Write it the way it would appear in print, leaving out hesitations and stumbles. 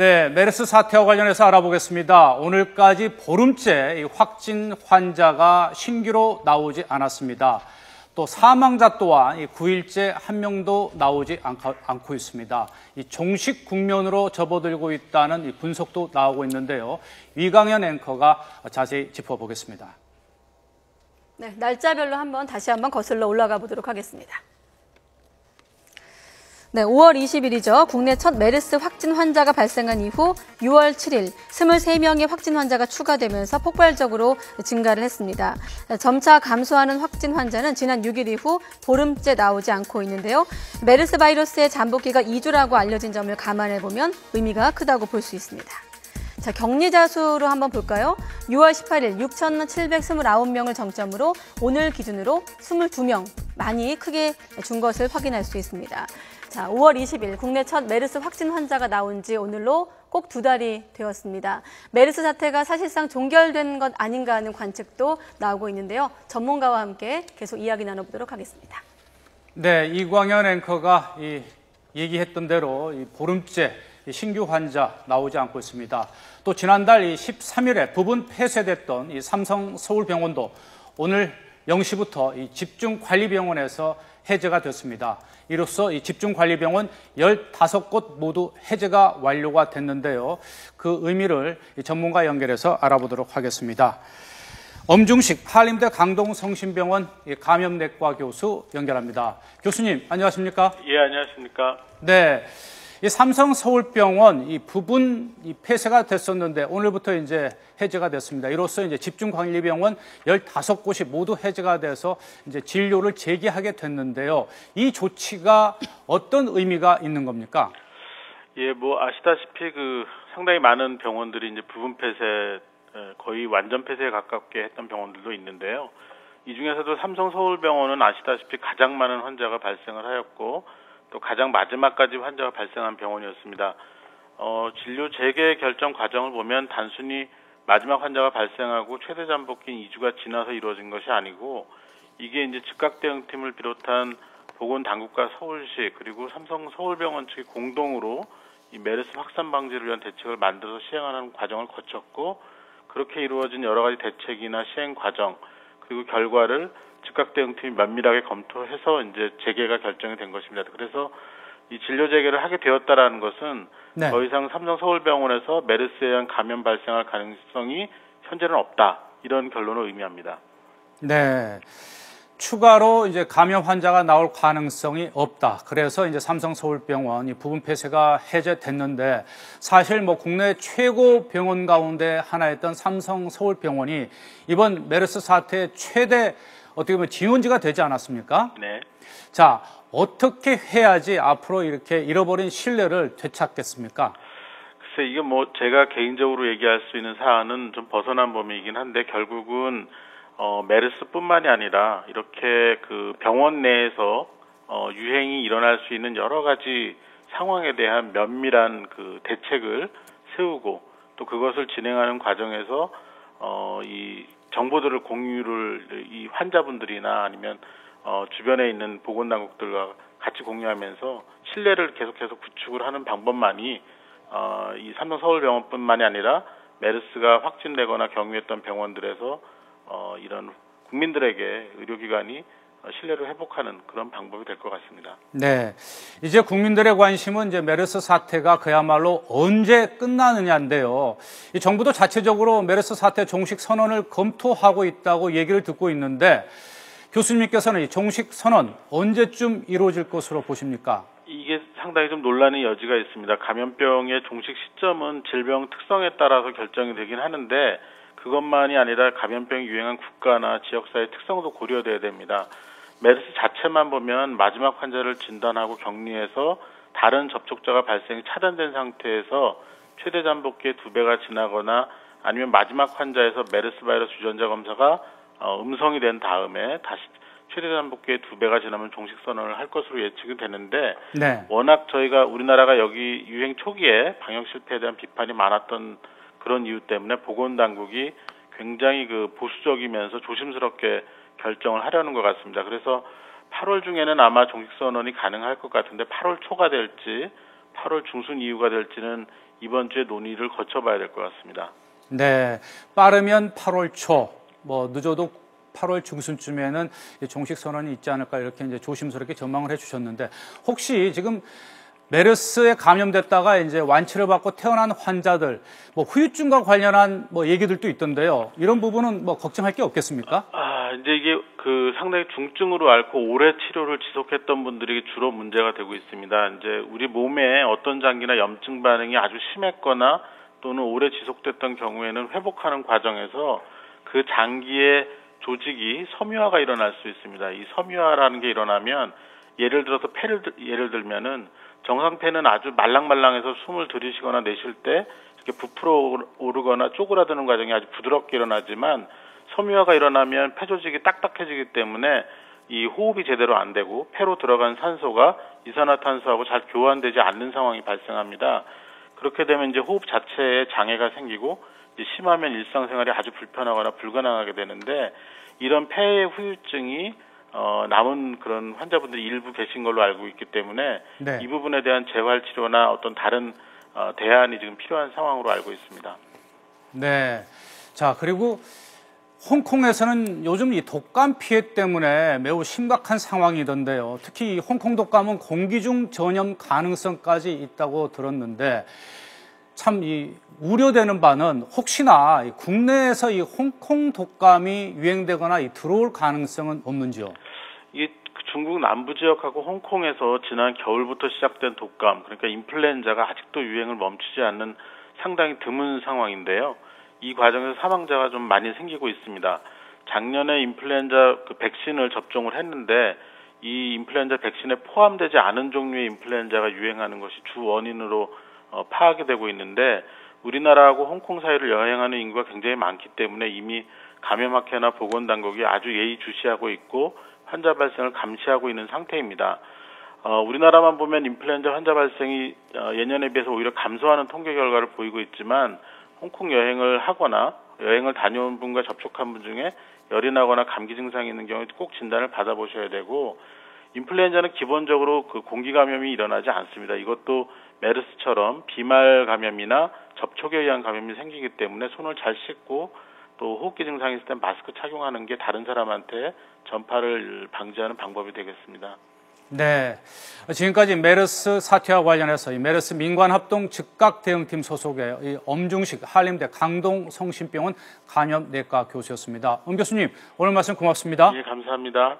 네, 메르스 사태와 관련해서 알아보겠습니다. 오늘까지 보름째 확진 환자가 신규로 나오지 않았습니다. 또 사망자 또한 9일째 한 명도 나오지 않고 있습니다. 이 종식 국면으로 접어들고 있다는 이 분석도 나오고 있는데요. 위강현 앵커가 자세히 짚어보겠습니다. 네, 날짜별로 다시 한번 거슬러 올라가 보도록 하겠습니다. 네, 5월 20일이죠. 국내 첫 메르스 확진 환자가 발생한 이후 6월 7일 23명의 확진 환자가 추가되면서 폭발적으로 증가를 했습니다. 점차 감소하는 확진 환자는 지난 6일 이후 보름째 나오지 않고 있는데요. 메르스 바이러스의 잠복기가 2주라고 알려진 점을 감안해 보면 의미가 크다고 볼 수 있습니다. 자, 격리자 수로 한번 볼까요? 6월 18일 6,729명을 정점으로 오늘 기준으로 22명, 많이 크게 준 것을 확인할 수 있습니다. 자, 5월 20일 국내 첫 메르스 확진 환자가 나온 지 오늘로 꼭 2달이 되었습니다. 메르스 사태가 사실상 종결된 것 아닌가 하는 관측도 나오고 있는데요. 전문가와 함께 계속 이야기 나눠보도록 하겠습니다. 네, 이광현 앵커가 얘기했던 대로 보름째 신규 환자 나오지 않고 있습니다. 또 지난달 13일에 부분 폐쇄됐던 이 삼성 서울병원도 오늘 0시부터 이 집중관리병원에서 해제가 됐습니다. 이로써 이 집중관리병원 15곳 모두 해제가 완료가 됐는데요. 그 의미를 전문가 연결해서 알아보도록 하겠습니다. 엄중식 한림대 강동성심병원 감염내과 교수 연결합니다. 교수님, 안녕하십니까? 예, 안녕하십니까? 네. 이 삼성 서울병원 부분 폐쇄가 됐었는데 오늘부터 이제 해제가 됐습니다. 이로써 이제 집중관리병원 15곳이 모두 해제가 돼서 이제 진료를 재개하게 됐는데요. 이 조치가 어떤 의미가 있는 겁니까? 예, 아시다시피 상당히 많은 병원들이 이제 부분 폐쇄, 거의 완전 폐쇄에 가깝게 했던 병원들도 있는데요. 이 중에서도 삼성 서울병원은 아시다시피 가장 많은 환자가 발생을 하였고 또 가장 마지막까지 환자가 발생한 병원이었습니다. 진료 재개 결정 과정을 보면 단순히 마지막 환자가 발생하고 최대 잠복기인 2주가 지나서 이루어진 것이 아니고 이게 이제 즉각 대응팀을 비롯한 보건당국과 서울시 그리고 삼성 서울병원 측이 공동으로 이 메르스 확산 방지를 위한 대책을 만들어서 시행하는 과정을 거쳤고 그렇게 이루어진 여러 가지 대책이나 시행 과정 그리고 결과를 즉각 대응팀이 면밀하게 검토해서 이제 재개가 결정이 된 것입니다. 그래서 이 진료 재개를 하게 되었다라는 것은 네. 더 이상 삼성 서울병원에서 메르스에 의한 감염 발생할 가능성이 현재는 없다. 이런 결론을 의미합니다. 네. 추가로 이제 감염 환자가 나올 가능성이 없다. 그래서 이제 삼성 서울병원 부분 폐쇄가 해제됐는데 사실 국내 최고 병원 가운데 하나였던 삼성 서울병원이 이번 메르스 사태의 최대 어떻게 보면 지원지가 되지 않았습니까? 네. 자, 어떻게 해야지 앞으로 이렇게 잃어버린 신뢰를 되찾겠습니까? 글쎄, 이게 제가 개인적으로 얘기할 수 있는 사안은 좀 벗어난 범위이긴 한데 결국은 메르스뿐만이 아니라 이렇게 병원 내에서 유행이 일어날 수 있는 여러 가지 상황에 대한 면밀한 대책을 세우고 또 그것을 진행하는 과정에서 이 정보들을 공유를 이 환자분들이나 아니면 주변에 있는 보건당국들과 같이 공유하면서 신뢰를 계속해서 구축을 하는 방법만이 이 삼성 서울병원뿐만이 아니라 메르스가 확진되거나 경유했던 병원들에서 이런 국민들에게 의료기관이 신뢰를 회복하는 그런 방법이 될 것 같습니다. 네, 이제 국민들의 관심은 이제 메르스 사태가 그야말로 언제 끝나느냐인데요. 이 정부도 자체적으로 메르스 사태 종식 선언을 검토하고 있다고 얘기를 듣고 있는데 교수님께서는 이 종식 선언 언제쯤 이루어질 것으로 보십니까? 이게 상당히 좀 논란의 여지가 있습니다. 감염병의 종식 시점은 질병 특성에 따라서 결정이 되긴 하는데 그것만이 아니라 감염병이 유행한 국가나 지역사회의 특성도 고려돼야 됩니다. 메르스 자체만 보면 마지막 환자를 진단하고 격리해서 다른 접촉자가 발생이 차단된 상태에서 최대 잠복기의 2배가 지나거나 아니면 마지막 환자에서 메르스 바이러스 유전자 검사가 음성이 된 다음에 다시 최대 잠복기의 2배가 지나면 종식 선언을 할 것으로 예측이 되는데 네. 워낙 우리나라가 여기 유행 초기에 방역 실패에 대한 비판이 많았던 그런 이유 때문에 보건당국이 굉장히 보수적이면서 조심스럽게 결정을 하려는 것 같습니다. 그래서 8월 중에는 아마 종식 선언이 가능할 것 같은데 8월 초가 될지 8월 중순 이후가 될지는 이번 주에 논의를 거쳐봐야 될 것 같습니다. 네, 빠르면 8월 초, 늦어도 8월 중순쯤에는 정식 선언이 있지 않을까 이렇게 이제 조심스럽게 전망을 해주셨는데 혹시 지금 메르스에 감염됐다가 이제 완치를 받고 퇴원한 환자들, 후유증과 관련한 얘기들도 있던데요. 이런 부분은 걱정할 게 없겠습니까? 이제 이게 상당히 중증으로 앓고 오래 치료를 지속했던 분들이 주로 문제가 되고 있습니다. 이제 우리 몸에 어떤 장기나 염증 반응이 아주 심했거나 또는 오래 지속됐던 경우에는 회복하는 과정에서 그 장기의 조직이 섬유화가 일어날 수 있습니다. 이 섬유화라는 게 일어나면 예를 들어서 폐를 예를 들면은 정상 폐는 아주 말랑말랑해서 숨을 들이쉬거나 내쉴 때 이렇게 부풀어 오르거나 쪼그라드는 과정이 아주 부드럽게 일어나지만 섬유화가 일어나면 폐 조직이 딱딱해지기 때문에 이 호흡이 제대로 안 되고 폐로 들어간 산소가 이산화탄소하고 잘 교환되지 않는 상황이 발생합니다. 그렇게 되면 이제 호흡 자체에 장애가 생기고 이제 심하면 일상생활이 아주 불편하거나 불가능하게 되는데 이런 폐의 후유증이 남은 그런 환자분들이 일부 계신 걸로 알고 있기 때문에 이 부분에 대한 재활 치료나 어떤 다른 대안이 지금 필요한 상황으로 알고 있습니다. 네. 자, 그리고 홍콩에서는 요즘 이 독감 피해 때문에 매우 심각한 상황이던데요. 특히 이 홍콩 독감은 공기 중 전염 가능성까지 있다고 들었는데 참 우려되는 바는 혹시나 국내에서 이 홍콩 독감이 유행되거나 들어올 가능성은 없는지요? 이게 중국 남부 지역하고 홍콩에서 지난 겨울부터 시작된 독감, 그러니까 인플루엔자가 아직도 유행을 멈추지 않는 상당히 드문 상황인데요. 이 과정에서 사망자가 좀 많이 생기고 있습니다. 작년에 인플루엔자 백신을 접종을 했는데 이 인플루엔자 백신에 포함되지 않은 종류의 인플루엔자가 유행하는 것이 주 원인으로 파악이 되고 있는데 우리나라하고 홍콩 사이를 여행하는 인구가 굉장히 많기 때문에 이미 감염학회나 보건당국이 아주 예의주시하고 있고 환자 발생을 감시하고 있는 상태입니다. 우리나라만 보면 인플루엔자 환자 발생이 예년에 비해서 오히려 감소하는 통계 결과를 보이고 있지만 홍콩 여행을 하거나 여행을 다녀온 분과 접촉한 분 중에 열이 나거나 감기 증상이 있는 경우에 꼭 진단을 받아보셔야 되고 인플루엔자는 기본적으로 공기 감염이 일어나지 않습니다. 이것도 메르스처럼 비말 감염이나 접촉에 의한 감염이 생기기 때문에 손을 잘 씻고 또 호흡기 증상이 있을 때 마스크 착용하는 게 다른 사람한테 전파를 방지하는 방법이 되겠습니다. 네, 지금까지 메르스 사태와 관련해서 이 메르스 민관합동 즉각대응팀 소속의 이 엄중식 한림대 강동성심병원 간염내과 교수였습니다. 엄 교수님, 오늘 말씀 고맙습니다. 예, 감사합니다.